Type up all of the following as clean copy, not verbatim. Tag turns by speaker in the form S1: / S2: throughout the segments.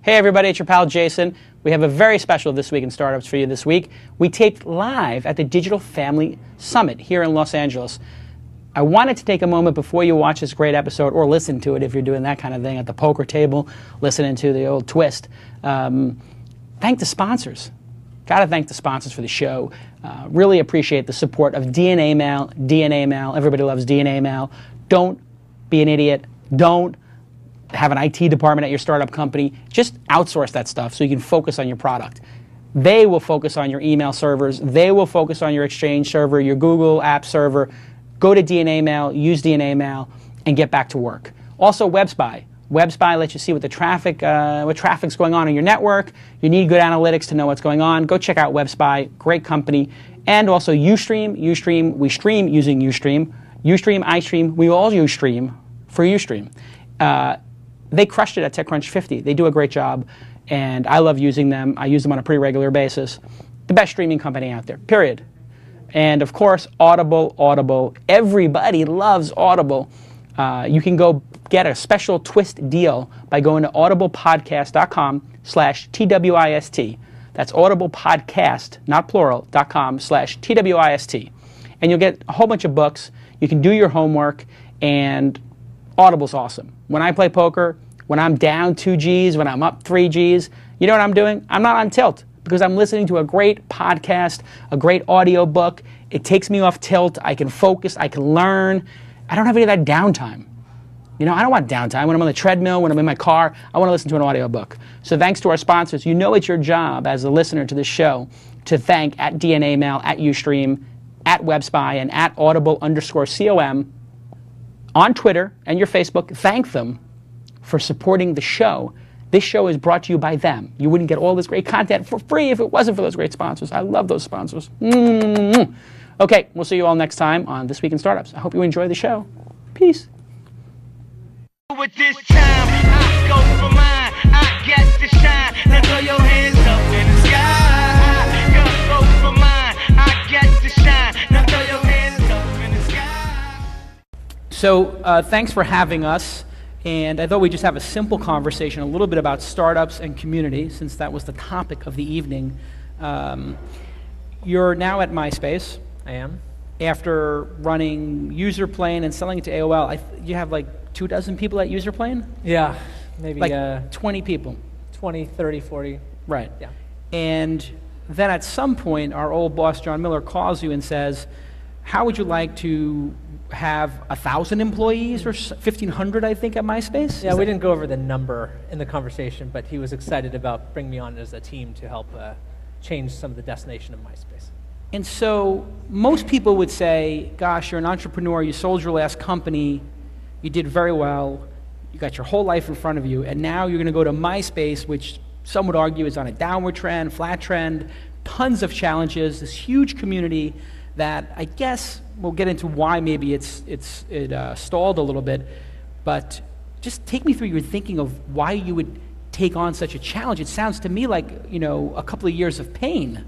S1: Hey everybody, it's your pal Jason. We have a very special This Week in Startups for you this week. We taped live at the Digital Family Summit here in Los Angeles. I wanted to take a moment before you watch this great episode, or listen to it if you're doing that kind of thing at the poker table, listening to the old TWiST. Thank the sponsors. Got to thank the sponsors for the show. Really appreciate the support of DNA Mail. DNA Mail. Everybody loves DNA Mail. Don't be an idiot. Don't have an IT department at your startup company. Just outsource that stuff so you can focus on your product. They will focus on your email servers. They will focus on your Exchange server, your Google app server. Go to DNA Mail, use DNA Mail, and get back to work. Also, WebSpy. WebSpy lets you see what traffic's going on in your network. You need good analytics to know what's going on. Go check out WebSpy. Great company. And also Ustream. Ustream, we stream using Ustream. Ustream, iStream, we all use Stream for Ustream. They crushed it at TechCrunch 50. They do a great job, and I love using them. I use them on a pretty regular basis. The best streaming company out there, period. And of course, Audible. Everybody loves Audible. You can go get a special TWiST deal by going to audiblepodcast.com/TWIST. That's audiblepodcast, not plural, .com/TWIST. And you'll get a whole bunch of books. You can do your homework, and Audible's awesome. When I play poker, when I'm down 2 Gs, when I'm up 3 Gs, you know what I'm doing? I'm not on tilt because I'm listening to a great podcast, a great audio book. It takes me off tilt. I can focus. I can learn. I don't have any of that downtime. You know, I don't want downtime. When I'm on the treadmill, when I'm in my car, I want to listen to an audio book. So thanks to our sponsors. You know it's your job as a listener to this show to thank at DNA Mail, at Ustream, at WebSpy, and at Audible_COM on Twitter and your Facebook. Thank them for supporting the show. This show is brought to you by them. You wouldn't get all this great content for free if it wasn't for those great sponsors. I love those sponsors. Okay, we'll see you all next time on This Week in Startups. I hope you enjoy the show. Peace.
S2: With this time, I go for mine. I get to shine. Now throw your hands up in the sky. Go for mine. I get to shine. Now throw your hands up in the sky.
S1: So thanks for having us. And I thought we'd just have a simple conversation, a little bit about startups and community, since that was the topic of the evening. You're now at MySpace.
S3: I am.
S1: After running Userplane and selling it to AOL, you have like 24 people at Userplane?
S3: Yeah, maybe
S1: like 20 people.
S3: 20, 30, 40.
S1: Right.
S3: Yeah.
S1: And then at some point, our old boss, John Miller, calls you and says, how would you like to have 1,000 employees or 1,500, I think, at MySpace?
S3: Yeah, we didn't go over the number in the conversation, but he was excited about bringing me on as a team to help change some of the destination of MySpace.
S1: And so most people would say, gosh, you're an entrepreneur, you sold your last company, you did very well, you got your whole life in front of you, and now you're going to go to MySpace, which some would argue is on a downward trend, flat trend, tons of challenges, this huge community that I guess we'll get into why maybe it stalled a little bit, but just take me through your thinking of why you would take on such a challenge. It sounds to me like, you know, a couple of years of pain.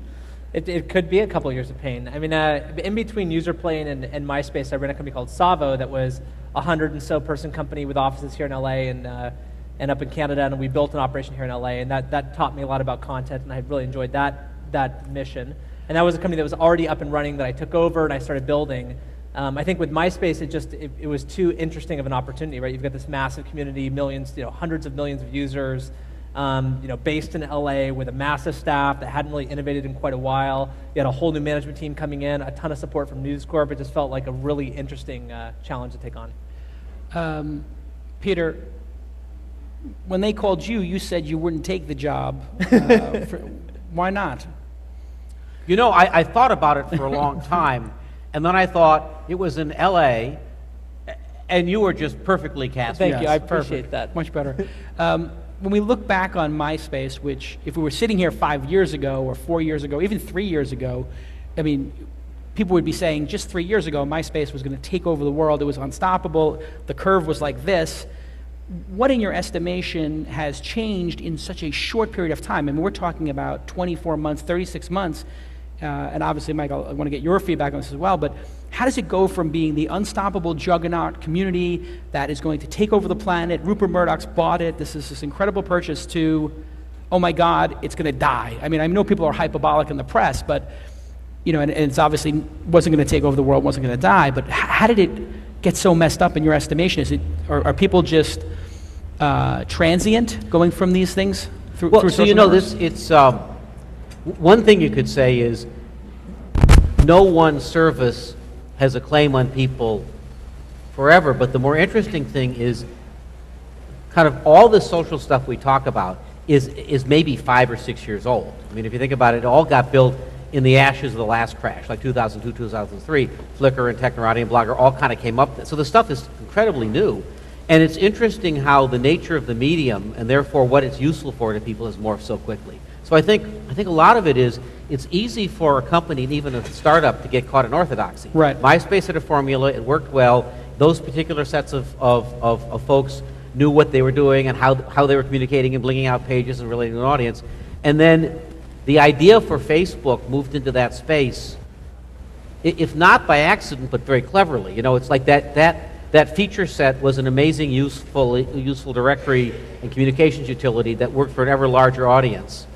S3: It could be a couple of years of pain. I mean, in between Userplane and MySpace, I ran a company called Savo that was a 100 and so person company with offices here in LA and up in Canada, and we built an operation here in LA, and that taught me a lot about content, and I really enjoyed that mission. And that was a company that was already up and running that I took over and I started building. I think with MySpace, it was too interesting of an opportunity, right? You've got this massive community, millions, hundreds of millions of users, based in LA with a massive staff that hadn't really innovated in quite a while. You had a whole new management team coming in, a ton of support from News Corp. It just felt like a really interesting challenge to take on.
S1: Peter, when they called you, you said you wouldn't take the job. Why not?
S4: You know, I thought about it for a long time, and then I thought it was in LA, and you were just perfectly cast.
S3: Thank you, I appreciate that.
S1: Much better. When we look back on MySpace, which if we were sitting here 5 years ago or 4 years ago, even 3 years ago, I mean, people would be saying just 3 years ago, MySpace was going to take over the world. It was unstoppable. The curve was like this. What, in your estimation, has changed in such a short period of time? I mean, we're talking about 24 months, 36 months. and obviously, Mike, I want to get your feedback on this as well, but how does it go from being the unstoppable juggernaut community that is going to take over the planet, Rupert Murdoch's bought it, this is this incredible purchase, to, oh my God, it's going to die? I mean, I know people are hyperbolic in the press, but, you know, and it's obviously wasn't going to take over the world, wasn't going to die, but how did it get so messed up in your estimation? Are people just transient going from these things through
S4: Well, so you know,
S1: networks?
S4: it's one thing you could say is no one service has a claim on people forever, but the more interesting thing is kind of all the social stuff we talk about is maybe 5 or 6 years old. I mean, if you think about it, it all got built in the ashes of the last crash, like 2002, 2003. Flickr and Technorati and Blogger all kind of came up. So the stuff is incredibly new. And it's interesting how the nature of the medium, and therefore what it's useful for to people, has morphed so quickly. So I think a lot of it is, it's easy for a company, and even a startup, to get caught in orthodoxy.
S1: Right.
S4: MySpace had a formula, it worked well. Those particular sets of folks knew what they were doing and how they were communicating and blinking out pages and relating to an audience. And then the idea for Facebook moved into that space, if not by accident, but very cleverly. You know, it's like that feature set was an amazing, useful directory and communications utility that worked for an ever larger audience.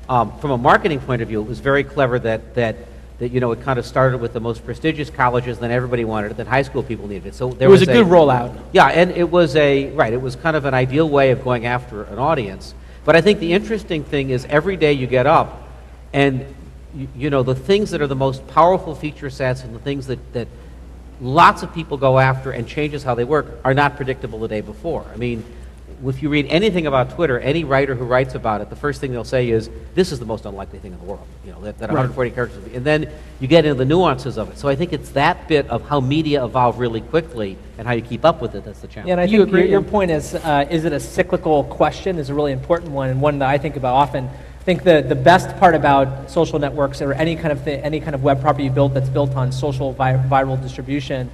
S4: From a marketing point of view, it was very clever that you know, it kind of started with the most prestigious colleges, then everybody wanted it, then high school people needed it. So there
S1: was a good rollout.
S4: Yeah, and it was it was kind of an ideal way of going after an audience. But I think the interesting thing is every day you get up and you know, the things that are the most powerful feature sets and the things that lots of people go after and changes how they work are not predictable the day before. I mean, if you read anything about Twitter, any writer who writes about it, the first thing they'll say is, this is the most unlikely thing in the world, you know, that 140 characters will be. And then you get into the nuances of it. So I think it's that bit of how media evolve really quickly and how you keep up with it that's the challenge.
S3: Yeah, and I think your point is it a cyclical question is a really important one, and one that I think about often. I think the best part about social networks or any kind of web property you build that's built on social viral distribution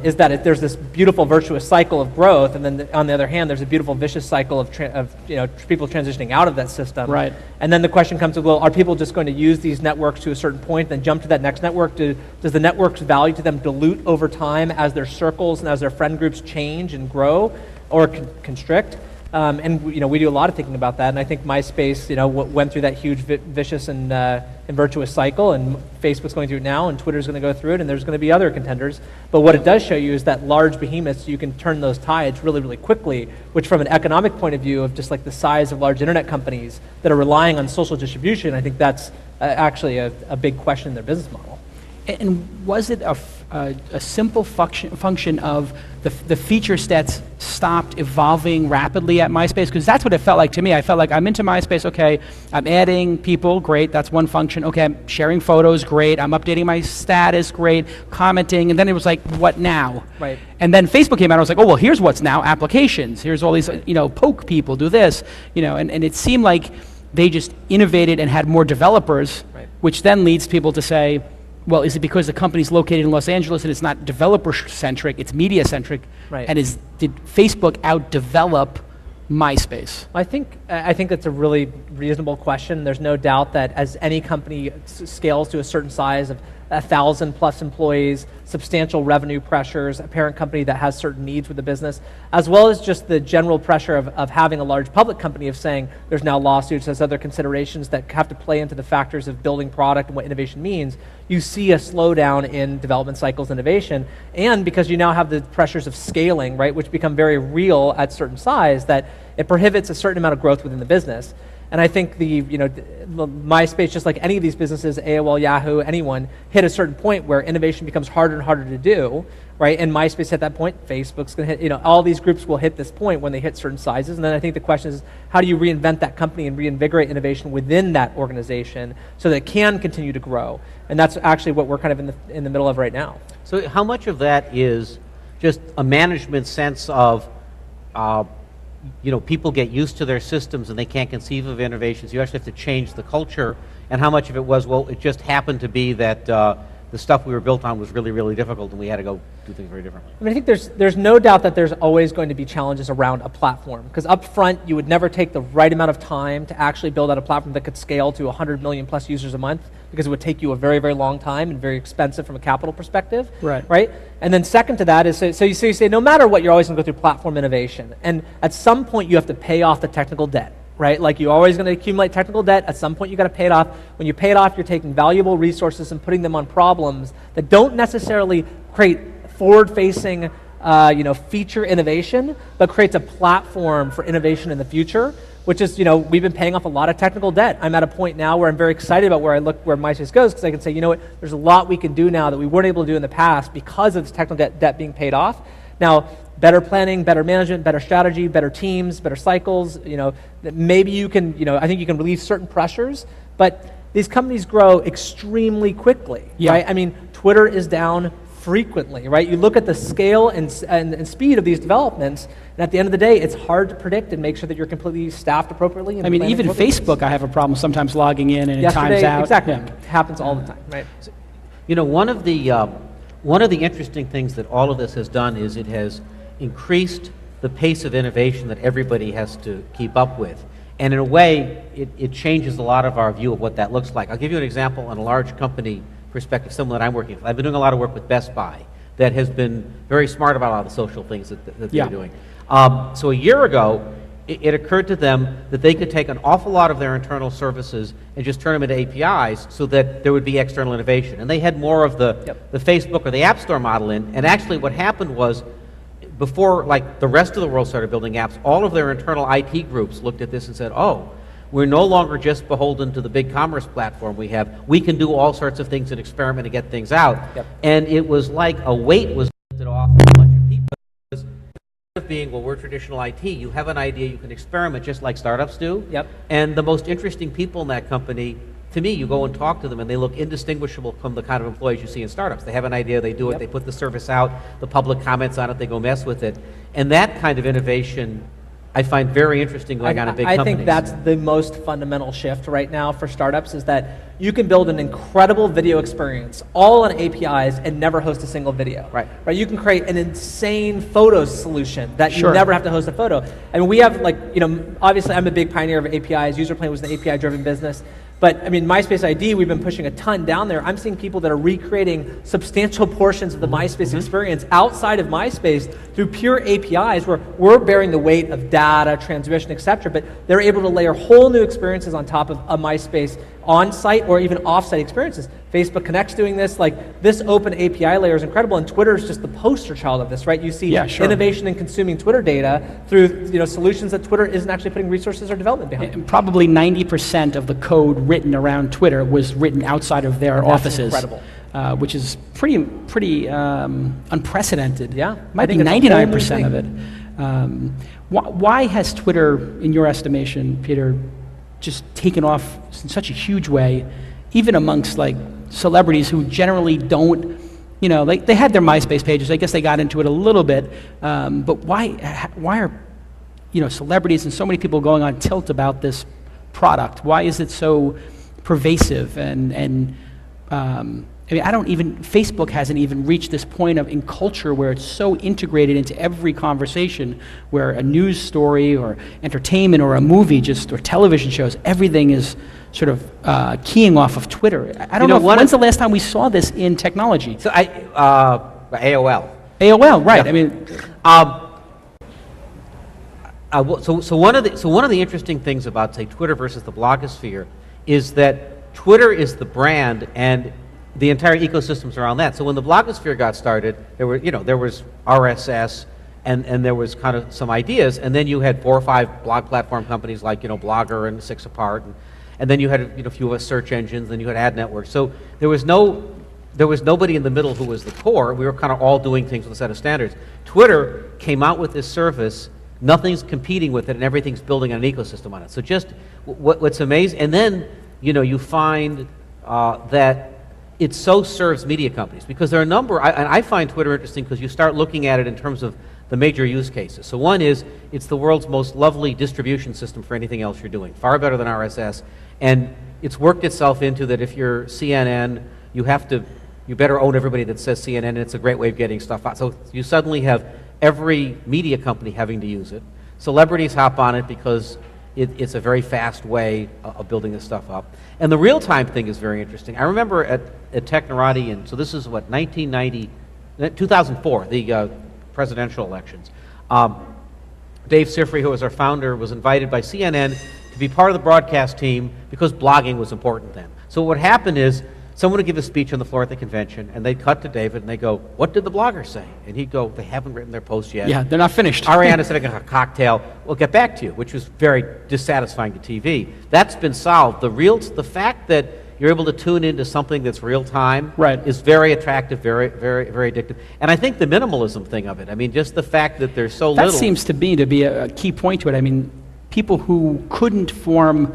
S3: is that there's this beautiful virtuous cycle of growth, and then on the other hand, there's a beautiful vicious cycle of people transitioning out of that system.
S1: Right.
S3: And then the question comes to, well, are people just going to use these networks to a certain point, then jump to that next network? Does the network's value to them dilute over time as their circles and as their friend groups change and grow, or constrict? And you know, we do a lot of thinking about that, and I think MySpace, you know, went through that huge vicious and virtuous cycle, and Facebook's going through it now, and Twitter's going to go through it, and there's going to be other contenders. But what it does show you is that large behemoths, you can turn those tides really, really quickly, which from an economic point of view of just like the size of large internet companies that are relying on social distribution, I think that's actually a big question in their business model.
S1: And was it a simple function of the feature sets stopped evolving rapidly at MySpace? Because that's what it felt like to me. I felt like I'm into MySpace, okay, I'm adding people, great, that's one function. Okay, I'm sharing photos, great, I'm updating my status, great, commenting, and then it was like, what now?
S3: Right.
S1: And then Facebook came out, I was like, oh, well, here's what's now, applications. Here's all these, you know, poke people, do this, you know, and it seemed like they just innovated and had more developers,
S3: Right.
S1: which then leads people to say, well, is it because the company's located in Los Angeles and it's not developer-centric, it's media-centric?
S3: Right.
S1: And did Facebook out-develop MySpace?
S3: I think that's a really reasonable question. There's no doubt that as any company scales to a certain size of 1,000+ employees, substantial revenue pressures, a parent company that has certain needs with the business, as well as just the general pressure of having a large public company of saying there's now lawsuits, there's other considerations that have to play into the factors of building product and what innovation means, you see a slowdown in development cycles, innovation, and because you now have the pressures of scaling, right, which become very real at certain size, that it prohibits a certain amount of growth within the business. And I think MySpace, just like any of these businesses, AOL, Yahoo, anyone, hit a certain point where innovation becomes harder and harder to do, right? And MySpace hit that point, Facebook's going to hit, all these groups will hit this point when they hit certain sizes. And then I think the question is, how do you reinvent that company and reinvigorate innovation within that organization so that it can continue to grow? And that's actually what we're kind of in the middle of right now.
S4: So how much of that is just a management sense of people get used to their systems and they can't conceive of innovations. You actually have to change the culture. And how much of it was, well, it just happened to be that the stuff we were built on was really, really difficult, and we had to go do things very differently.
S3: I mean, I think there's no doubt that there's always going to be challenges around a platform, because up front, you would never take the right amount of time to actually build out a platform that could scale to 100 million plus users a month, because it would take you a very, very long time and very expensive from a capital perspective. Right? And then second to that is, so you say no matter what, you're always going to go through platform innovation. And at some point, you have to pay off the technical debt. Right? Like you're always going to accumulate technical debt. At some point, you got to pay it off. When you pay it off, you're taking valuable resources and putting them on problems that don't necessarily create forward-facing, feature innovation, but creates a platform for innovation in the future. Which is, we've been paying off a lot of technical debt. I'm at a point now where I'm very excited about where MySpace goes, because I can say, you know what, there's a lot we can do now that we weren't able to do in the past because of this technical debt being paid off. Now, better planning, better management, better strategy, better teams, better cycles, maybe you can, I think you can relieve certain pressures, but these companies grow extremely quickly, right? I mean, Twitter is down frequently, right? You look at the scale and speed of these developments, and at the end of the day, it's hard to predict and make sure that you're completely staffed appropriately. And
S1: even Facebook, I have a problem sometimes logging in and it times out.
S3: Exactly, it happens all the time, right?
S4: One of the interesting things that all of this has done is it has increased the pace of innovation that everybody has to keep up with. And in a way, it changes a lot of our view of what that looks like. I'll give you an example on a large company perspective, similar that I'm working with. I've been doing a lot of work with Best Buy that has been very smart about a lot of the social things that they're doing. So a year ago, it occurred to them that they could take an awful lot of their internal services and just turn them into APIs so that there would be external innovation. And they had more of the Facebook or the App Store model in. And actually what happened was, before the rest of the world started building apps, all of their internal IT groups looked at this and said, oh, we're no longer just beholden to the big commerce platform we have. We can do all sorts of things and experiment and get things out. And it was like a weight was lifted off a bunch of people. Instead of being, well, we're traditional IT, you have an idea, you can experiment just like startups do. And the most interesting people in that company, to me, you go and talk to them and they look indistinguishable from the kind of employees you see in startups. They have an idea, they do it, they put the service out, the public comments on it, they go mess with it. And that kind of innovation I find very interesting going on in big companies.
S3: I think that's the most fundamental shift right now for startups, is that you can build an incredible video experience all on APIs and never host a single video. Right? You can create an insane photos solution that you never have to host a photo. I mean, we have obviously I'm a big pioneer of APIs. Userplane was an API-driven business. But I mean, MySpace ID, we've been pushing a ton down there. I'm seeing people that are recreating substantial portions of the MySpace experience outside of MySpace through pure APIs, where we're bearing the weight of data, transmission, etc. But they're able to layer whole new experiences on top of a MySpace on-site or even off-site experiences. Facebook Connect's doing this. This open API layer is incredible, and Twitter is just the poster child of this, right? You see innovation in consuming Twitter data through solutions that Twitter isn't actually putting resources or development behind.
S1: And probably 90% of the code written around Twitter was written outside of their offices.
S3: Incredible.
S1: Which is pretty unprecedented. Might be 99% of it. Why has Twitter, in your estimation, Peter, just taken off in such a huge way, even amongst celebrities who generally don't, they had their MySpace pages. I guess they got into it a little bit, but why are celebrities and so many people going on tilt about this product? Why is it so pervasive? And Facebook hasn't even reached this point in culture where it's so integrated into every conversation, where a news story or entertainment or a movie or television shows, everything is sort of keying off of Twitter. I don't know, when's the last time we saw this in technology?
S4: So AOL.
S1: AOL, right.
S4: So one of the interesting things about, say, Twitter versus the blogosphere is that Twitter is the brand and the entire ecosystems around that. So when the blogosphere got started, there was RSS and there was kind of some ideas, and then you had 4 or 5 blog platform companies like Blogger and 6 Apart, and then you had a few search engines, then you had ad networks. So there was nobody in the middle who was the core. We were kind of all doing things with a set of standards. Twitter came out with this service, nothing's competing with it, and everything's building an ecosystem on it. So just what's amazing, and then you find that it so serves media companies, because there are a number, and I find Twitter interesting because you start looking at it in terms of the major use cases. So one is, it's the world's most lovely distribution system for anything else you're doing, far better than RSS, and it's worked itself into that if you're CNN, you have to you better own everybody that says CNN, and it's a great way of getting stuff out. So you suddenly have every media company having to use it. Celebrities hop on it because it's a very fast way of building this stuff up. And the real-time thing is very interesting. I remember at Technorati, and so this is what, 2004, the presidential elections. Dave Sifry, who was our founder, was invited by CNN to be part of the broadcast team because blogging was important then. So what happened is someone would give a speech on the floor at the convention, and they'd cut to David, and they'd go, "What did the bloggers say?" And he'd go, "They haven't written their post yet.
S1: Yeah, they're not finished."
S4: Ariana's having a cocktail. We'll get back to you, which was very dissatisfying to TV. That's been solved. The fact that you're able to tune into something that's real time is very attractive, very, very, very addictive. And I think the minimalism thing of it, I mean, just the fact that there's so little.
S1: That seems to me to be a key point to it. I mean, people who couldn't form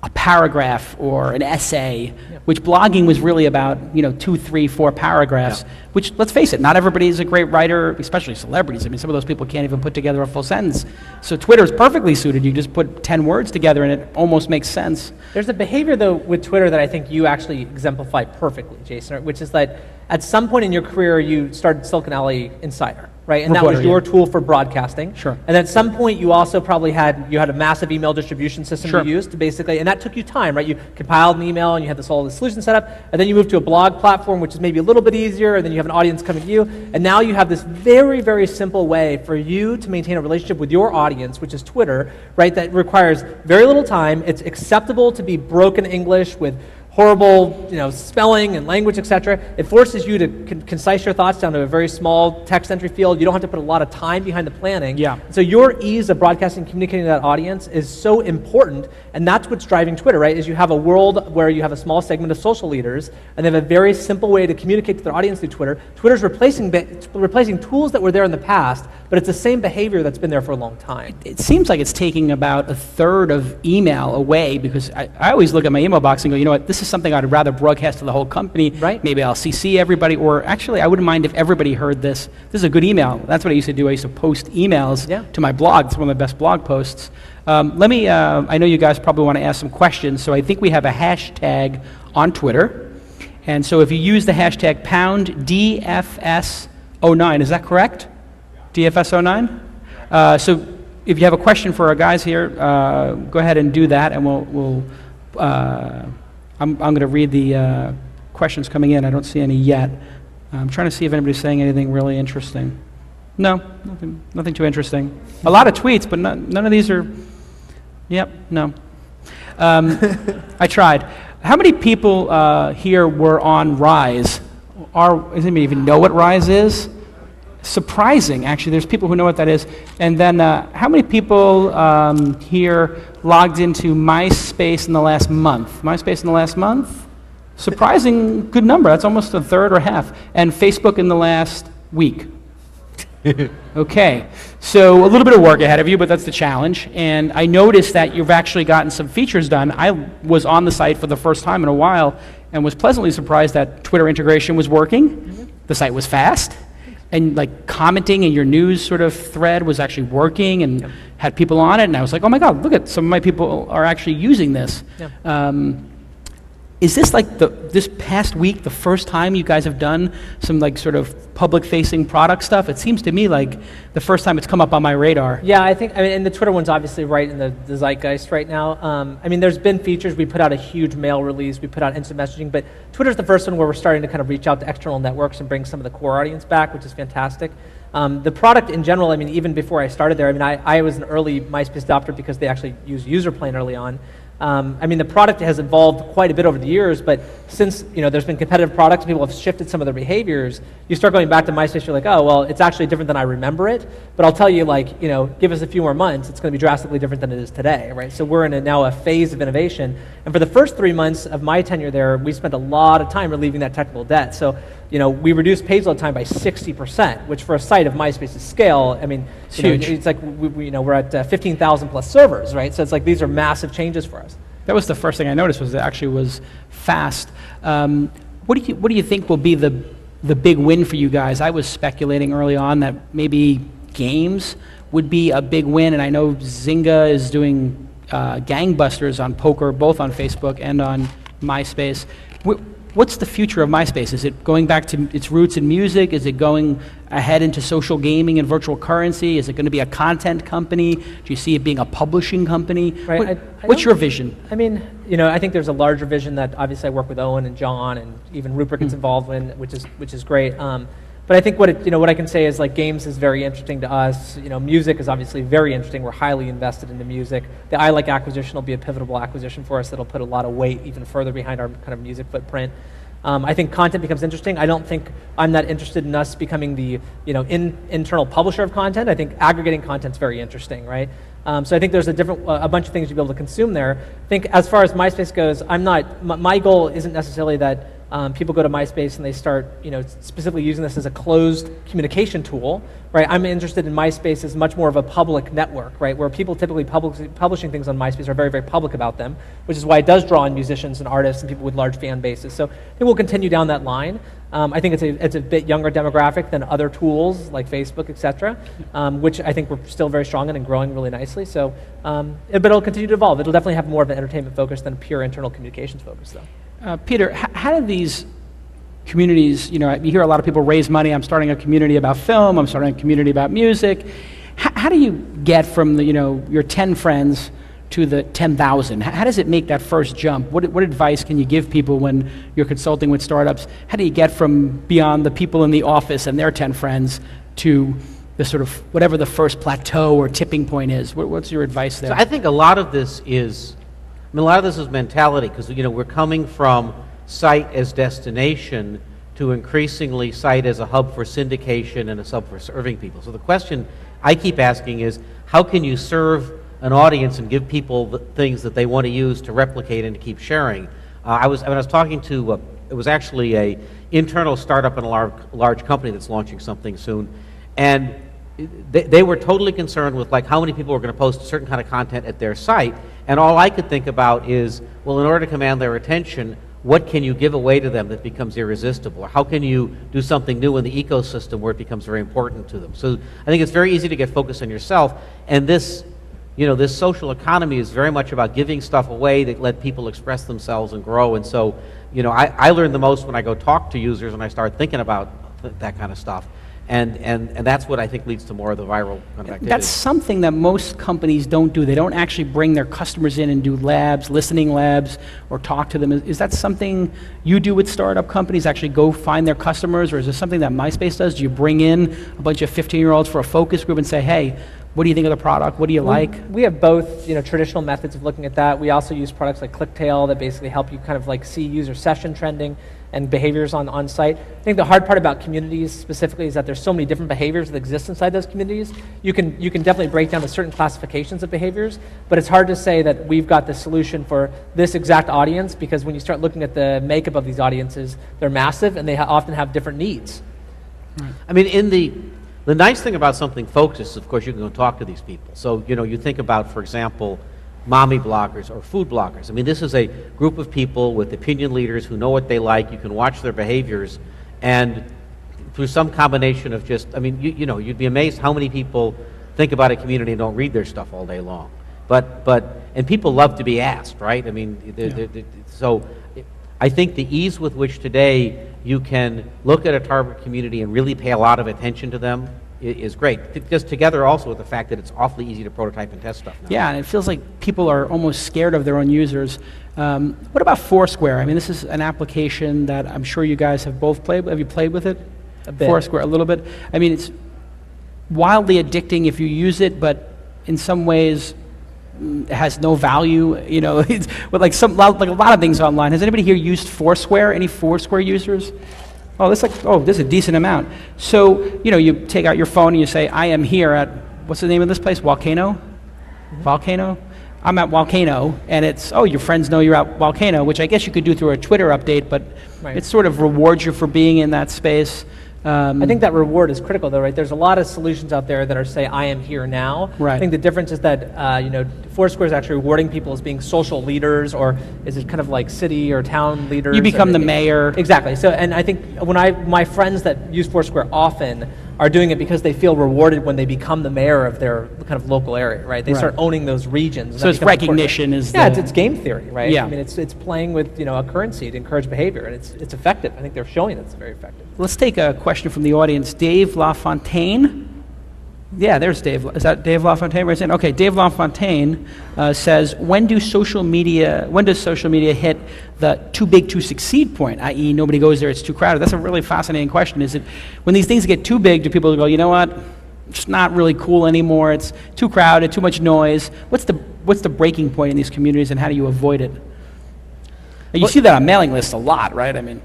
S1: a paragraph or an essay, which blogging was really about, 2, 3, 4 paragraphs, which, let's face it, not everybody is a great writer, especially celebrities. I mean, some of those people can't even put together a full sentence. So Twitter is perfectly suited. You just put 10 words together and it almost makes sense.
S3: There's a behavior, though, with Twitter that I think you actually exemplify perfectly, Jason, which is that at some point in your career, you started Silicon Alley Insider, right? And that was your tool for broadcasting.
S1: Sure.
S3: And at some point, you also probably had a massive email distribution system you used to basically, and that took you time, right? You compiled an email and you had this whole solution set up, and then you moved to a blog platform, which is maybe a little bit easier, and then you have an audience coming to you, and now you have this very, very simple way for you to maintain a relationship with your audience, which is Twitter, right? That requires very little time. It's acceptable to be broken English with horrible, spelling and language, etc. It forces you to concise your thoughts down to a very small text entry field. You don't have to put a lot of time behind the planning.
S1: Yeah.
S3: So your ease of broadcasting, communicating to that audience is so important, and that's what's driving Twitter, right? Is you have a world where you have a small segment of social leaders, and they have a very simple way to communicate to their audience through Twitter. Twitter's replacing tools that were there in the past, but it's the same behavior that's been there for a long time.
S1: It seems like it's taking about a third of email away, because I always look at my email box and go, you know what, this is something I'd rather broadcast to the whole company.
S3: Right.
S1: Maybe I'll CC everybody, or actually I wouldn't mind if everybody heard this. This is a good email. That's what I used to do. I used to post emails to my blog. It's one of my best blog posts. I know you guys probably want to ask some questions, so I think we have a hashtag on Twitter. And so if you use the hashtag #DFS09, is that correct? DFS09? So if you have a question for our guys here, go ahead and do that, and I'm going to read the questions coming in. I don't see any yet. I'm trying to see if anybody's saying anything really interesting. No, nothing too interesting. A lot of tweets, but none of these are. Yep, no. I tried. How many people here were on Rise? Does anybody even know what Rise is? Surprising, actually. There's people who know what that is. And then how many people here logged into MySpace in the last month? MySpace in the last month? Surprising good number. That's almost a third or half. And Facebook in the last week. Okay, so a little bit of work ahead of you, but that's the challenge. And I noticed that you've actually gotten some features done. I was on the site for the first time in a while and was pleasantly surprised that Twitter integration was working. The site was fast. And like commenting in your news sort of thread was actually working, and had people on it, and I was like, oh my God, look at some of my people are actually using this. Is this like this past week the first time you guys have done some like sort of public-facing product stuff? It seems to me like the first time it's come up on my radar.
S3: Yeah, and the Twitter one's obviously right in the zeitgeist right now. There's been features. We put out a huge mail release. We put out instant messaging, but Twitter's the first one where we're starting to kind of reach out to external networks and bring some of the core audience back, which is fantastic. The product in general, even before I started there, I was an early MySpace adopter because they actually used Userplane early on. The product has evolved quite a bit over the years, but since there's been competitive products, people have shifted some of their behaviors. You start going back to MySpace, you're like, oh well, it's actually different than I remember it. But I'll tell you, give us a few more months, it's going to be drastically different than it is today, right? So we're in now a phase of innovation, and for the first 3 months of my tenure there, we spent a lot of time relieving that technical debt. So we reduced page load time by 60%, which for a site of MySpace's scale,
S1: it's huge.
S3: It's like we're at 15,000 plus servers, right? So it's like these are massive changes for us.
S1: That was the first thing I noticed, was it actually was fast. What do you think will be the big win for you guys? I was speculating early on that maybe games would be a big win, and I know Zynga is doing gangbusters on poker, both on Facebook and on MySpace. what's the future of MySpace? Is it going back to its roots in music? Is it going ahead into social gaming and virtual currency? Is it going to be a content company? Do you see it being a publishing company?
S3: Right.
S1: What's your vision?
S3: I mean, I think there's a larger vision that obviously I work with Owen and John, and even Rupert gets involved in, which is great. But I think what I can say is, like, games is very interesting to us. Music is obviously very interesting. We're highly invested into music. The iLike acquisition will be a pivotal acquisition for us that'll put a lot of weight even further behind our kind of music footprint. I think content becomes interesting. I don't think I'm that interested in us becoming the internal publisher of content. I think aggregating content's very interesting, right? So I think there's a bunch of things you'll be able to consume there. I think as far as MySpace goes, my goal isn't necessarily that people go to MySpace and they start, specifically using this as a closed communication tool, right? I'm interested in MySpace as much more of a public network, right? Where people typically publishing things on MySpace are very, very public about them, which is why it does draw in musicians and artists and people with large fan bases. So I think we'll continue down that line. I think it's a bit younger demographic than other tools like Facebook, et cetera, which I think we're still very strong in and growing really nicely. So, but it'll continue to evolve. It'll definitely have more of an entertainment focus than a pure internal communications focus, though.
S1: Peter, how do these communities, you hear a lot of people raise money, I'm starting a community about film, I'm starting a community about music. How do you get from your 10 friends to the 10,000? How does it make that first jump? What advice can you give people when you're consulting with startups? How do you get from beyond the people in the office and their 10 friends to the sort of whatever the first plateau or tipping point is? What's your advice there?
S4: So I think a lot of this is mentality, because we're coming from site as destination to increasingly site as a hub for syndication and a hub for serving people. So the question I keep asking is, how can you serve an audience and give people the things that they want to use to replicate and to keep sharing? When I was talking to, it was actually a internal startup in a large company that's launching something soon, and they were totally concerned with how many people were going to post a certain kind of content at their site, and all I could think about is, well, in order to command their attention, what can you give away to them that becomes irresistible? Or how can you do something new in the ecosystem where it becomes very important to them? So I think it's very easy to get focused on yourself, and this social economy is very much about giving stuff away that let people express themselves and grow. And so, I learn the most when I go talk to users and I start thinking about that kind of stuff. And that's what I think leads to more of the viral kind of activity.
S1: That's something that most companies don't do. They don't actually bring their customers in and do labs, listening labs, or talk to them. Is that something you do with startup companies, actually go find their customers, or is this something that MySpace does? Do you bring in a bunch of 15-year-olds for a focus group and say, hey, what do you think of the product? What do you like?
S3: We have both, traditional methods of looking at that. We also use products like ClickTail that basically help you kind of see user session trending and behaviors on site. I think the hard part about communities specifically is that there's so many different behaviors that exist inside those communities. You can definitely break down to certain classifications of behaviors, but it's hard to say that we've got the solution for this exact audience, because when you start looking at the makeup of these audiences, they're massive and they often have different needs.
S1: Right.
S4: I mean, the nice thing about something focused, of course, you can go talk to these people. So, you think about, for example, mommy bloggers or food bloggers. I mean, this is a group of people with opinion leaders who know what they like. You can watch their behaviors, and through some combination of you'd be amazed how many people think about a community and don't read their stuff all day long. And people love to be asked, right? I mean, so I think the ease with which today you can look at a target community and really pay a lot of attention to them is great. Just together also with the fact that it's awfully easy to prototype and test stuff now.
S1: Yeah, and it feels like people are almost scared of their own users. What about Foursquare? I mean, this is an application that I'm sure you guys have both played with. Have you played with it?
S3: A bit.
S1: Foursquare, a little bit. I mean, it's wildly addicting if you use it, but in some ways it has no value. It's with like a lot of things online. Has anybody here used Foursquare? Any Foursquare users? Oh, this is a decent amount. So, you take out your phone and you say, I am here at, what's the name of this place? Volcano? Mm-hmm. Volcano? I'm at Volcano, and it's, your friends know you're at Volcano, which I guess you could do through a Twitter update, but right. It sort of rewards you for being in that space.
S3: I think that reward is critical, though, right? There's a lot of solutions out there that are say, I am here now.
S1: Right.
S3: I think the difference is that, Foursquare is actually rewarding people as being social leaders, or is it kind of like city or town leaders?
S1: You become the mayor.
S3: Exactly. So, and I think when my friends that use Foursquare often are doing it because they feel rewarded when they become the mayor of their kind of local area, right? They start owning those regions. And
S1: so it's recognition is
S3: it's game theory, right?
S1: Yeah.
S3: I mean, it's playing with a currency to encourage behavior, and it's effective. I think they're showing that it's very effective.
S1: Let's take a question from the audience. Dave LaFontaine. Yeah, there's Dave. Is that Dave LaFontaine? Right? Okay, Dave LaFontaine says, when does social media hit the too big to succeed point, i.e. nobody goes there, it's too crowded? That's a really fascinating question. Is it when these things get too big, do people go, you know what, it's not really cool anymore, it's too crowded, too much noise? What's the breaking point in these communities, and how do you avoid it? You see that on mailing lists a lot, right? I mean,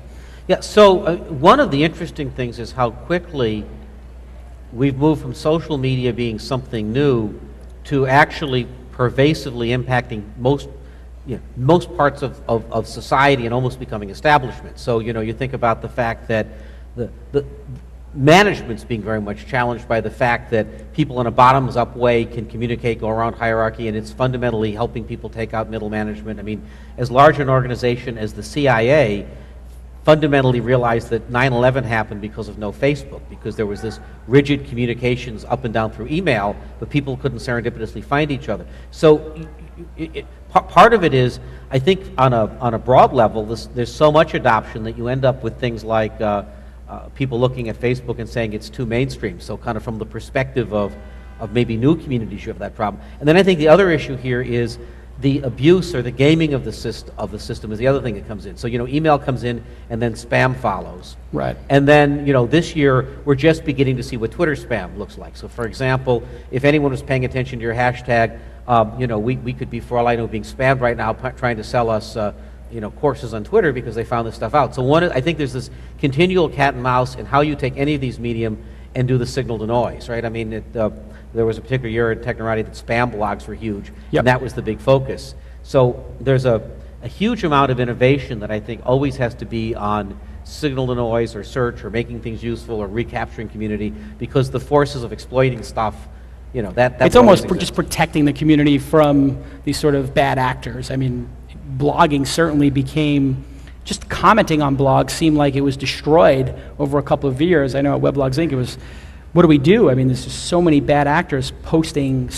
S4: yeah, so one of the interesting things is how quickly we've moved from social media being something new to actually pervasively impacting most parts of society and almost becoming establishment. So, you think about the fact that the management's being very much challenged by the fact that people in a bottoms-up way can communicate, go around hierarchy, and it's fundamentally helping people take out middle management. I mean, as large an organization as the CIA fundamentally realized that 9/11 happened because of no Facebook, because there was this rigid communications up and down through email, but people couldn't serendipitously find each other. So part of it is, I think on a broad level, there's so much adoption that you end up with things like people looking at Facebook and saying it's too mainstream. So kind of from the perspective of maybe new communities, you have that problem. And then I think the other issue here is the abuse or the gaming of the system is the other thing that comes in. So, email comes in and then spam follows.
S1: Right.
S4: And then, this year, we're just beginning to see what Twitter spam looks like. So, for example, if anyone was paying attention to your hashtag, we could be, for all I know, being spammed right now trying to sell us, courses on Twitter because they found this stuff out. So I think there's this continual cat and mouse in how you take any of these medium and do the signal to noise, right? I mean, there was a particular year in Technorati that spam blogs were huge, and that was the big focus. So there's a huge amount of innovation that I think always has to be on signal to noise or search or making things useful or recapturing community, because the forces of exploiting stuff, that's
S1: it's almost just protecting the community from these sort of bad actors. I mean, blogging certainly became, just commenting on blogs seemed like it was destroyed over a couple of years. I know at Weblogs Inc. it was, what do we do? I mean, there's just so many bad actors posting,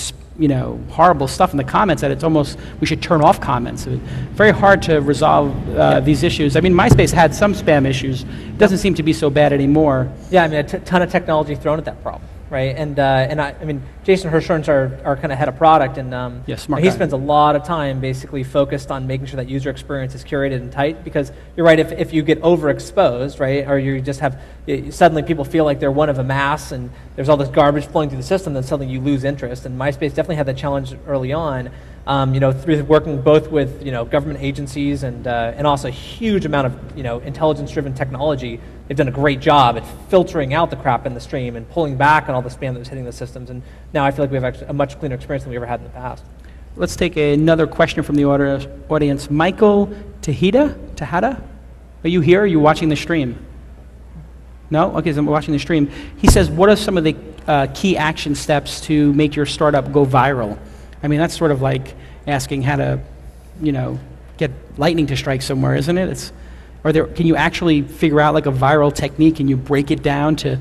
S1: horrible stuff in the comments that it's almost, we should turn off comments. It's very hard to resolve these issues. I mean, MySpace had some spam issues. It doesn't seem to be so bad anymore.
S3: Yeah, I mean, a ton of technology thrown at that problem, right? And I mean, Jason Hirschberg's our kind of head of product, and
S1: he
S3: spends a lot of time basically focused on making sure that user experience is curated and tight, because you're right, if you get overexposed, right, or you just have, suddenly people feel like they're one of a mass and there's all this garbage flowing through the system, then suddenly you lose interest. And MySpace definitely had that challenge early on, through working both with government agencies and also a huge amount of intelligence-driven technology. They've done a great job at filtering out the crap in the stream and pulling back on all the spam that was hitting the systems. And now I feel like we have actually a much cleaner experience than we ever had in the past.
S1: Let's take another question from the audience. Michael Tejada? Are you here? Are you watching the stream? No? Okay, so I'm watching the stream. He says, what are some of the key action steps to make your startup go viral? I mean, that's sort of like asking how to, get lightning to strike somewhere, isn't it? Can you actually figure out like a viral technique? Can you break it down to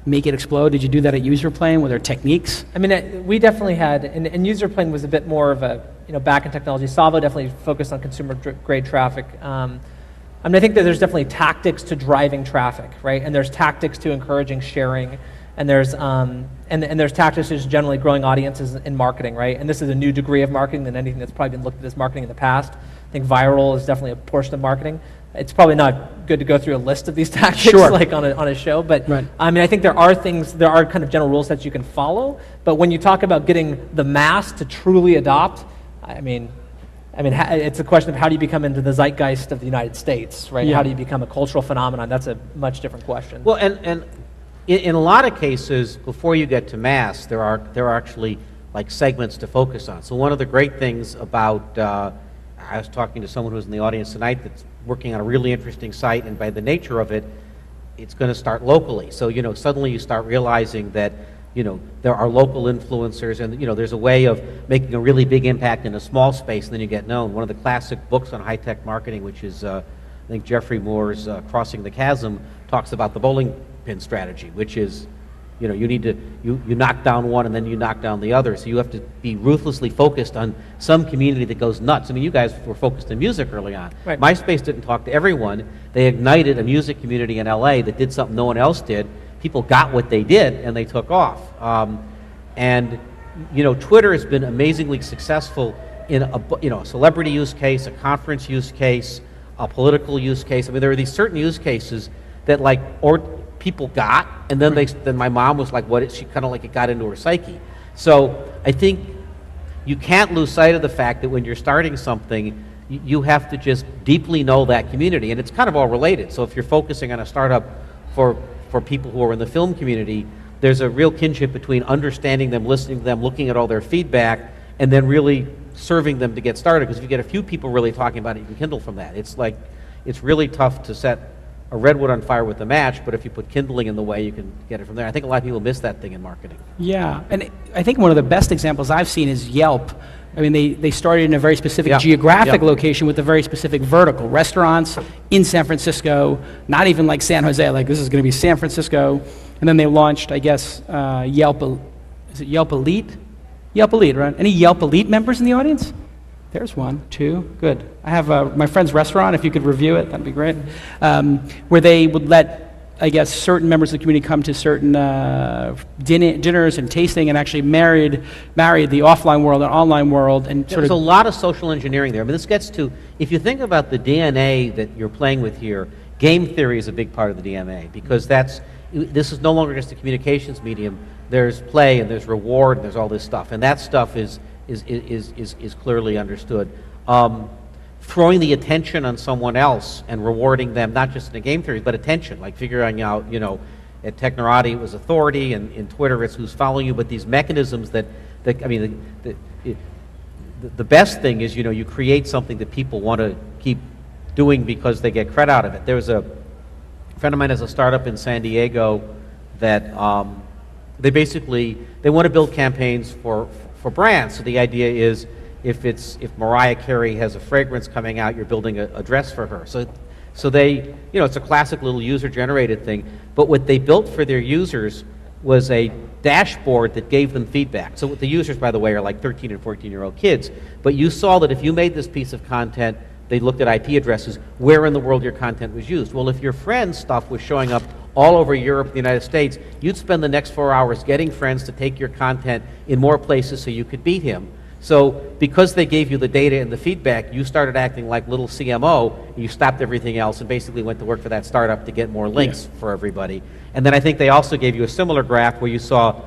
S1: make it explode? Did you do that at Userplane? Were there techniques?
S3: I mean, we definitely had, and Userplane was a bit more of a back-end technology. Savo definitely focused on consumer-grade traffic. I mean, I think that there's definitely tactics to driving traffic, right? And there's tactics to encouraging sharing, and there's tactics to just generally growing audiences in marketing, right? And this is a new degree of marketing than anything that's probably been looked at as marketing in the past. I think viral is definitely a portion of marketing. It's probably not good to go through a list of these tactics like on a show, but right. I mean, I think there are kind of general rule sets you can follow, but when you talk about getting the mass to truly adopt, I mean, it's a question of how do you become into the zeitgeist of the United States, right? Yeah. How do you become a cultural phenomenon? That's a much different question.
S4: Well, and in a lot of cases, before you get to mass, there are actually like segments to focus on. So one of the great things about, I was talking to someone who's in the audience tonight that's working on a really interesting site, and by the nature of it, it's going to start locally. So, suddenly you start realizing that, there are local influencers, and, there's a way of making a really big impact in a small space, and then you get known. One of the classic books on high-tech marketing, which is, I think, Jeffrey Moore's Crossing the Chasm, talks about the bowling pin strategy, which is, you need to, you knock down one and then you knock down the other. So you have to be ruthlessly focused on some community that goes nuts. I mean, you guys were focused on music early on.
S3: Right.
S4: MySpace didn't talk to everyone. They ignited a music community in LA that did something no one else did. People got what they did and they took off. And Twitter has been amazingly successful in a celebrity use case, a conference use case, a political use case. I mean, there are these certain use cases that people got, and then then my mom was like, what? She kind of like it got into her psyche. So I think you can't lose sight of the fact that when you're starting something, you have to just deeply know that community, and it's kind of all related. So if you're focusing on a startup for people who are in the film community, there's a real kinship between understanding them, listening to them, looking at all their feedback, and then really serving them to get started. Because if you get a few people really talking about it, you can kindle from that. It's really tough to set a redwood on fire with a match, but if you put kindling in the way, you can get it from there. I think a lot of people miss that thing in marketing.
S1: Yeah, and I think one of the best examples I've seen is Yelp. I mean, they started in a very specific geographic location with a very specific vertical. Restaurants in San Francisco, not even like San Jose, like this is going to be San Francisco. And then they launched, I guess, Yelp. Is it Yelp Elite? Yelp Elite, right? Any Yelp Elite members in the audience? There's one, two, good. I have my friend's restaurant, if you could review it, that'd be great. Where they would let, I guess, certain members of the community come to certain dinners and tasting, and actually married the offline world and online world. And
S4: There's a lot of social engineering there. I mean, this gets to, if you think about the DNA that you're playing with here, game theory is a big part of the DNA, because this is no longer just a communications medium. There's play and there's reward and there's all this stuff, and that stuff is clearly understood. Throwing the attention on someone else and rewarding them, not just in a game theory, but attention, like figuring out, at Technorati it was authority, and in Twitter it's who's following you, but these mechanisms that I mean, the best thing is, you create something that people want to keep doing because they get credit out of it. There was a friend of mine has a startup in San Diego that they want to build campaigns for brands. So the idea is, if Mariah Carey has a fragrance coming out, you're building a dress for her. So they, it's a classic little user-generated thing. But what they built for their users was a dashboard that gave them feedback. So the users, by the way, are like 13 and 14-year-old kids. But you saw that if you made this piece of content, they looked at IP addresses, where in the world your content was used. Well, if your friend's stuff was showing up all over Europe, the United States, you'd spend the next 4 hours getting friends to take your content in more places so you could beat him. So because they gave you the data and the feedback, you started acting like little CMO, and you stopped everything else and basically went to work for that startup to get more links for everybody. And then I think they also gave you a similar graph where you saw,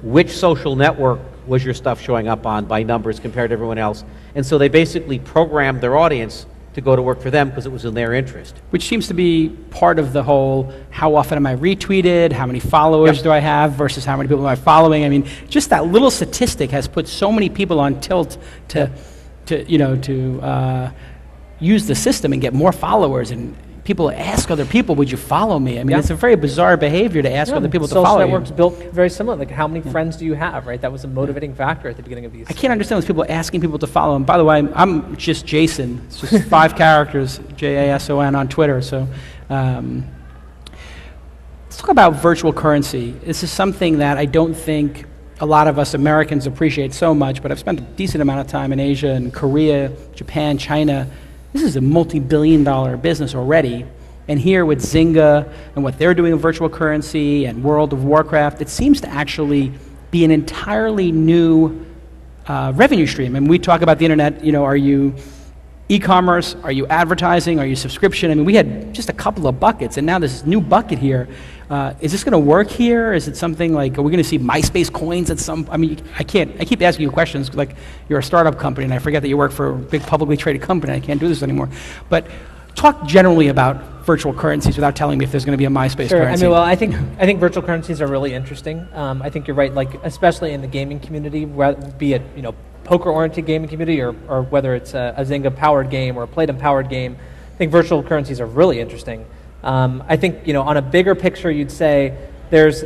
S4: which social network was your stuff showing up on by numbers compared to everyone else. And so they basically programmed their audience to go to work for them because it was in their interest.
S1: Which seems to be part of the whole, how often am I retweeted, how many followers do I have versus how many people am I following. I mean, just that little statistic has put so many people on tilt to use the system and get more followers, and people ask other people, would you follow me? I mean, it's a very bizarre behavior to ask other people to follow you.
S3: Social networks built very similar, like how many friends do you have, right? That was a motivating factor at the beginning of these.
S1: I can't understand those people asking people to follow them. By the way, I'm just Jason. It's just 5 characters, Jason on Twitter. So let's talk about virtual currency. This is something that I don't think a lot of us Americans appreciate so much, but I've spent a decent amount of time in Asia and Korea, Japan, China. This is a multi-billion-dollar business already, and here with Zynga and what they're doing in virtual currency and World of Warcraft, it seems to actually be an entirely new revenue stream. And we talk about the internet, are you e-commerce, are you advertising, are you subscription? I mean, we had just a couple of buckets, and now this new bucket here. Is this going to work here? Is it something like, are we going to see MySpace coins at some, I mean, I keep asking you questions like you're a startup company and I forget that you work for a big publicly traded company. I can't do this anymore. But talk generally about virtual currencies without telling me if there's going to be a MySpace currency.
S3: I mean, well, I think virtual currencies are really interesting. I think you're right, like especially in the gaming community, be it, poker-oriented gaming community or whether it's a Zynga-powered game or a Playdom-powered game, I think virtual currencies are really interesting. I think, on a bigger picture, you'd say there's,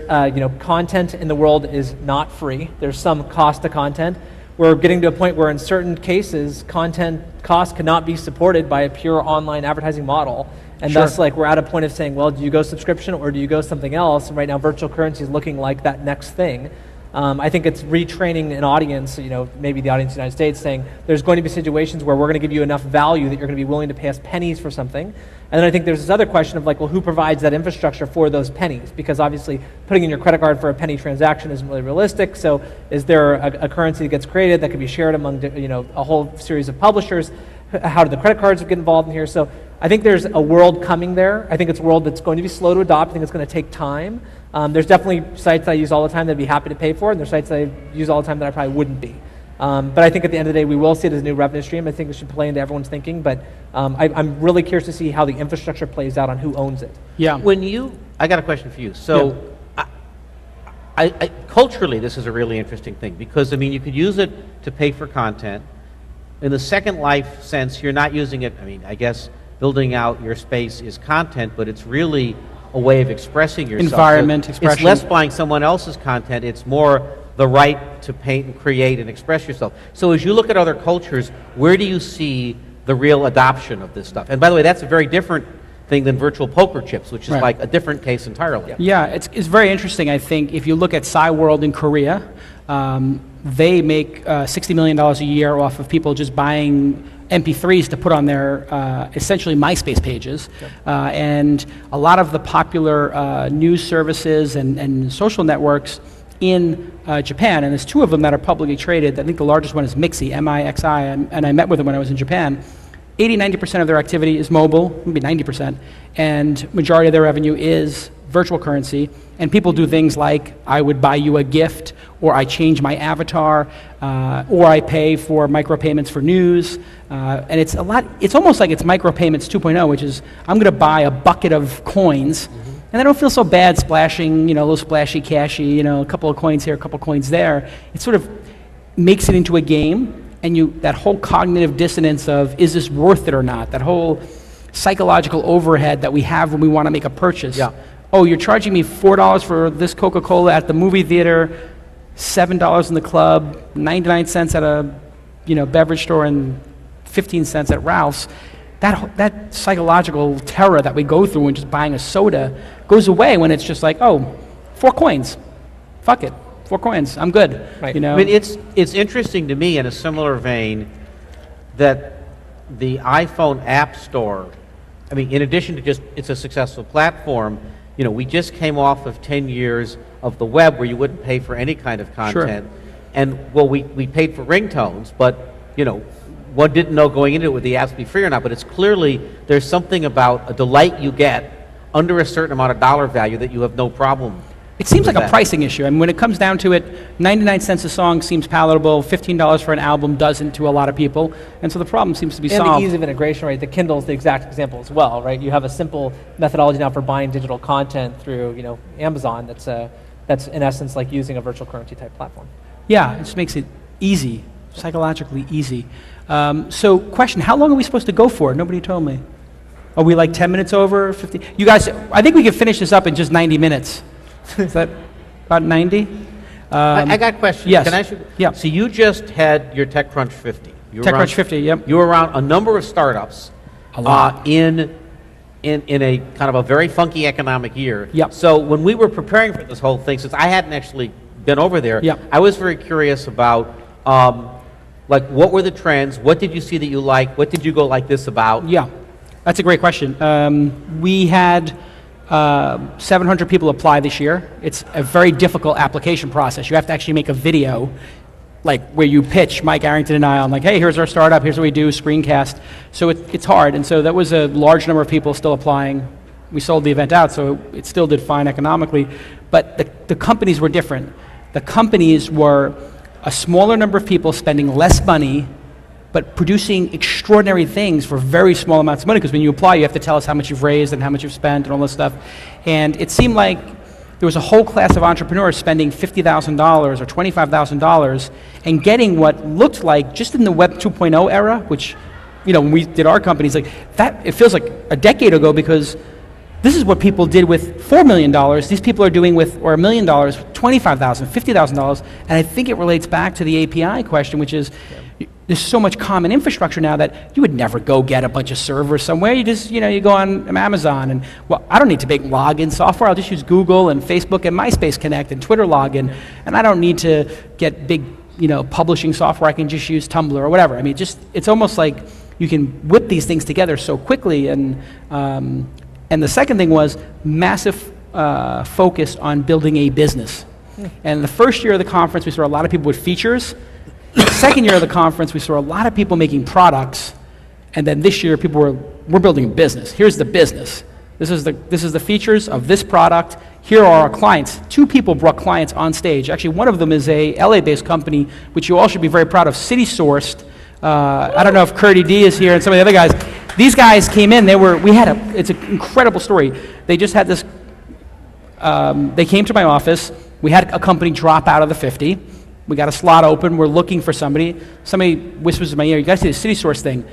S3: content in the world is not free. There's some cost to content. we're getting to a point where in certain cases, content costs cannot be supported by a pure online advertising model. And
S1: Sure.
S3: thus, like, we're at a point of saying, well, do you go subscription or do you go something else? And right now, virtual currency is looking like that next thing. I think it's retraining an audience, maybe the audience in the United States, saying there's going to be situations where we're going to give you enough value that you're going to be willing to pay us pennies for something. And then I think there's this other question of like, well, who provides that infrastructure for those pennies? Because obviously putting in your credit card for a penny transaction isn't really realistic. So is there a currency that gets created that can be shared among a whole series of publishers? How do the credit cards get involved in here? So I think there's a world coming there. I think it's a world that's going to be slow to adopt. I think it's going to take time. There's definitely sites that I use all the time that I'd be happy to pay for, and there's sites that I use all the time that I probably wouldn't be. But I think at the end of the day, we will see it as a new revenue stream. I think it should play into everyone's thinking, but I'm really curious to see how the infrastructure plays out on who owns it.
S1: Yeah.
S4: I got a question for you. So, culturally, this is a really interesting thing because, you could use it to pay for content. In the Second Life sense, you're not using it, I guess building out your space is content, but it's really a way of expressing yourself.
S1: Environment,
S4: so
S1: expression.
S4: It's less buying someone else's content, it's more the right to paint and create and express yourself. So as you look at other cultures, where do you see the real adoption of this stuff? And by the way, that's a very different thing than virtual poker chips, which is
S1: Right.
S4: like a different case entirely.
S1: Yeah, it's very interesting. I think if you look at Cyworld in Korea, they make $60 million a year off of people just buying MP3s to put on their essentially MySpace pages. And a lot of the popular news services and social networks in Japan, and there's two of them that are publicly traded. I think the largest one is Mixi, M-I-X-I, and I met with them when I was in Japan. 80-90% of their activity is mobile, maybe 90%, and majority of their revenue is virtual currency. And people do things like, I would buy you a gift, or I change my avatar, or I pay for micropayments for news. And it's almost like it's micropayments 2.0, which is, I'm going to buy a bucket of coins, and I don't feel so bad splashing, a little splashy, cashy, a couple of coins here, a couple of coins there. It sort of makes it into a game. And that whole cognitive dissonance of, is this worth it or not? That whole psychological overhead that we have when we want to make a purchase.
S4: Yeah.
S1: Oh, you're charging me $4 for this Coca-Cola at the movie theater, $7 in the club, 99 cents at a beverage store, and 15 cents at Ralph's. That psychological terror that we go through when just buying a soda goes away when it's just like, oh, 4 coins. Fuck it. 4 coins, I'm good.
S3: Right.
S4: It's interesting to me in a similar vein that the iPhone App Store, in addition to just it's a successful platform, we just came off of 10 years of the web where you wouldn't pay for any kind of content.
S1: Sure.
S4: And we paid for ringtones, but one didn't know going into it would the apps be free or not, but it's clearly there's something about a delight you get under a certain amount of dollar value that you have no problem.
S1: It seems like a pricing issue. When it comes down to it, 99 cents a song seems palatable, $15 for an album doesn't to a lot of people, and so the problem seems to be solved.
S3: And the ease of integration, right? The Kindle's the exact example as well, right? You have a simple methodology now for buying digital content through, Amazon that's in essence like using a virtual currency type platform.
S1: Yeah, it just makes it easy, psychologically easy. So question, how long are we supposed to go for? Nobody told me. Are we like 10 minutes over, 50? You guys, I think we can finish this up in just 90 minutes. Is that about 90?
S4: I got a question.
S1: Yes.
S4: Can I ask you?
S1: Yeah.
S4: So you just had your TechCrunch 50.
S1: TechCrunch 50, yep.
S4: You were around a number of startups.
S1: A lot.
S4: In a kind of a very funky economic year.
S1: Yep.
S4: So when we were preparing for this whole thing, since I hadn't actually been over there,
S1: yep.
S4: I was very curious about what were the trends? What did you see that you liked? What did you go like this about?
S1: Yeah, that's a great question. We had 700 people apply this year. It's a very difficult application process. You have to actually make a video, like where you pitch Mike Arrington and I on like, hey, here's our startup, here's what we do, screencast. So it's hard, and so that was a large number of people still applying. We sold the event out, so it still did fine economically, but the companies were different. The companies were a smaller number of people spending less money but producing extraordinary things for very small amounts of money, because when you apply, you have to tell us how much you've raised and how much you've spent and all this stuff. And it seemed like there was a whole class of entrepreneurs spending $50,000 or $25,000 and getting what looked like, just in the Web 2.0 era, which, when we did our companies, like that, it feels like a decade ago, because This is what people did with $4 million. These people are doing with, or $1 million, $25,000, $50,000. And I think it relates back to the API question, which is, there's so much common infrastructure now that you would never go get a bunch of servers somewhere. You just, you go on Amazon and, well, I don't need to make login software. I'll just use Google and Facebook and MySpace Connect and Twitter login. And I don't need to get big, publishing software. I can just use Tumblr or whatever. I mean, it's almost like you can whip these things together so quickly. And the second thing was massive focus on building a business. And the first year of the conference, we saw a lot of people with features. The second year of the conference, we saw a lot of people making products. And then this year, people we're building a business. Here's the business. This is the features of this product. Here are our clients. 2 people brought clients on stage. Actually, one of them is a LA-based company, which you all should be very proud of, CitySourced. I don't know if Curdy D is here and some of the other guys. These guys came in, it's an incredible story. They just had this, they came to my office, we had a company drop out of the 50, we got a slot open, we're looking for somebody whispers in my ear, you guys see the CitySource thing?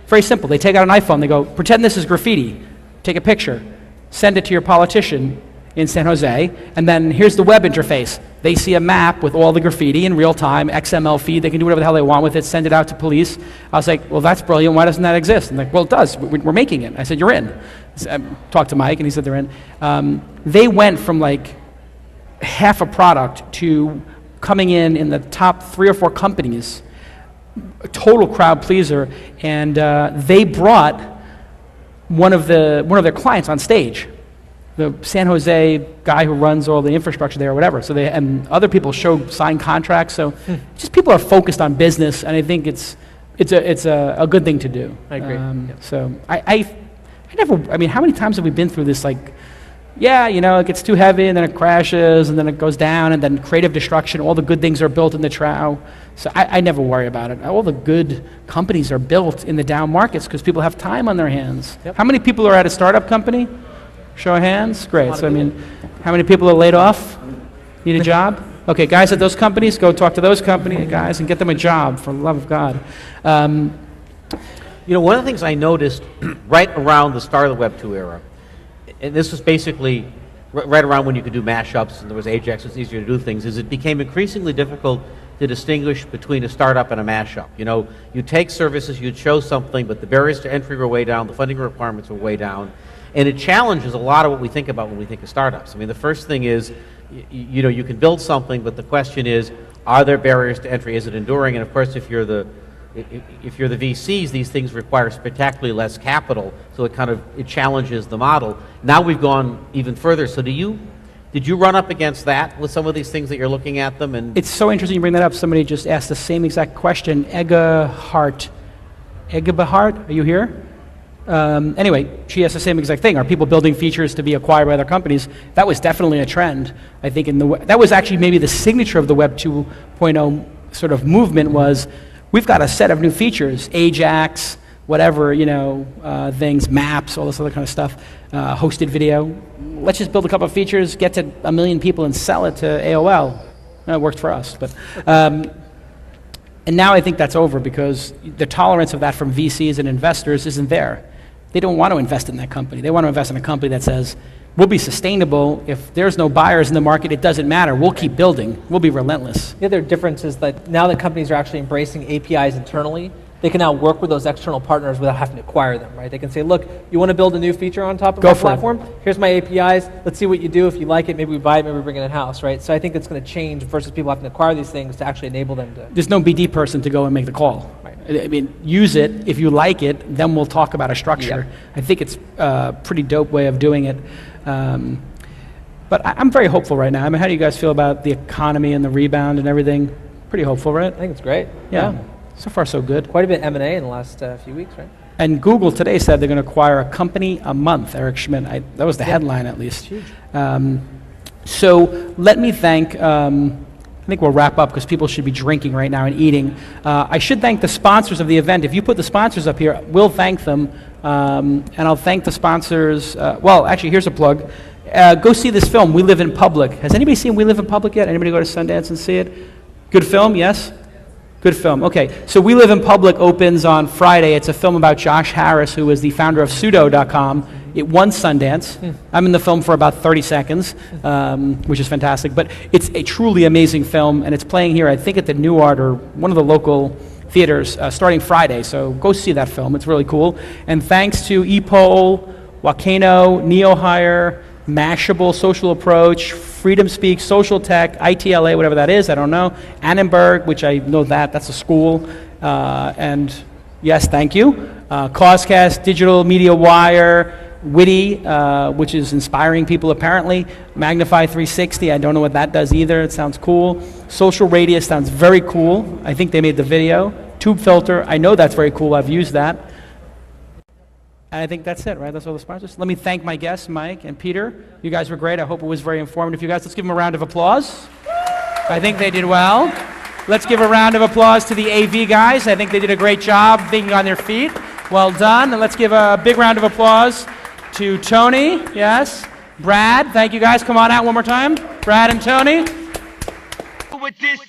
S1: Very simple, they take out an iPhone, they go, pretend this is graffiti, take a picture, send it to your politician in San Jose, and then here's the web interface. They see a map with all the graffiti in real time, XML feed, they can do whatever the hell they want with it, send it out to police. I was like, well, that's brilliant, why doesn't that exist? And like, well, it does, we're making it. I said, you're in. I talked to Mike, and he said they're in. They went from like half a product to coming in the top 3 or 4 companies, a total crowd pleaser, and they brought one of their clients on stage. The San Jose guy who runs all the infrastructure there or whatever. So and other people sign contracts. So just people are focused on business, and I think it's a good thing to do.
S3: I agree.
S1: So I never, I mean, how many times have we been through this, like, it gets too heavy and then it crashes and then it goes down and then creative destruction, all the good things are built in the trough. So I never worry about it. All the good companies are built in the down markets because people have time on their hands. Yep. How many people are at a startup company? Show of hands? Great. So, I mean, how many people are laid off? Need a job? Okay, guys at those companies, go talk to those company guys and get them a job, for the love of God.
S4: One of the things I noticed right around the start of the Web 2 era, and this was basically right around when you could do mashups and there was Ajax, it was easier to do things, is it became increasingly difficult to distinguish between a startup and a mashup. You take services, you'd show something, but the barriers to entry were way down, the funding requirements were way down. And it challenges a lot of what we think about when we think of startups. I mean, the first thing is, you can build something, but the question is, are there barriers to entry? Is it enduring? And of course, if you're the VCs, these things require spectacularly less capital, so it challenges the model. Now we've gone even further. So did you run up against that with some of these things that you're looking at them? And
S1: it's so interesting you bring that up. Somebody just asked the same exact question. Eggebahart, are you here? Anyway, she has the same exact thing. Are people building features to be acquired by other companies? That was definitely a trend. I think that was actually maybe the signature of the Web 2.0 sort of movement was, we've got a set of new features, Ajax, whatever, things, maps, all this other kind of stuff, hosted video. Let's just build a couple of features, get to 1 million people and sell it to AOL. It worked for us, but. And now I think that's over because the tolerance of that from VCs and investors isn't there. They don't want to invest in that company. They want to invest in a company that says, we'll be sustainable. If there's no buyers in the market, it doesn't matter. We'll keep building. We'll be relentless.
S3: The other difference is that now that companies are actually embracing APIs internally, they can now work with those external partners without having to acquire them, right? They can say, look, you want to build a new feature on top of our platform? Here's my APIs. Let's see what you do. If you like it, maybe we buy it, maybe we bring it in-house, right? So I think it's going to change versus people having to acquire these things to actually enable them to.
S1: There's no BD person to go and make the call. Right. I mean, use it. If you like it, then we'll talk about a structure. Yep. I think it's a pretty dope way of doing it. But I'm very hopeful right now. I mean, how do you guys feel about the economy and the rebound and everything? Pretty hopeful, right?
S3: I think it's great.
S1: Yeah. So far, so good.
S3: Quite a bit of M&A in the last few weeks, right?
S1: And Google today said they're going to acquire a company a month, Eric Schmidt. That was the headline, at least. Huge.
S3: So
S1: let me thank, I think we'll wrap up because people should be drinking right now and eating. I should thank the sponsors of the event. If you put the sponsors up here, we'll thank them. And I'll thank the sponsors. Well, actually, here's a plug. Go see this film, We Live in Public. Has anybody seen We Live in Public yet? Anybody go to Sundance and see it? Good film, yes? Good film. Okay, so We Live in Public opens on Friday. It's a film about Josh Harris, who is the founder of Sudo.com It won Sundance. I'm in the film for about 30 seconds, which is fantastic. But it's a truly amazing film, and it's playing here, I think, at the New Art or one of the local theaters starting Friday. So go see that film. It's really cool. And thanks to ePoll, Wakano, NeoHire, Mashable, Social Approach, Freedom Speak, Social Tech, ITLA, whatever that is, I don't know, Annenberg, which I know that's a school, and yes, thank you, Causecast, Digital Media Wire, Witty, which is inspiring people apparently, Magnify 360, I don't know what that does either, it sounds cool, Social Radius sounds very cool, I think they made the video, Tube Filter, I know that's very cool, I've used that. And I think that's it, right? That's all the sponsors. Let me thank my guests, Mike and Peter. You guys were great. I hope it was very informative. You guys, let's give them a round of applause. I think they did well. Let's give a round of applause to the AV guys. I think they did a great job thinking on their feet. Well done. And let's give a big round of applause to Tony. Yes. Brad. Thank you guys. Come on out one more time. Brad and Tony.
S2: With this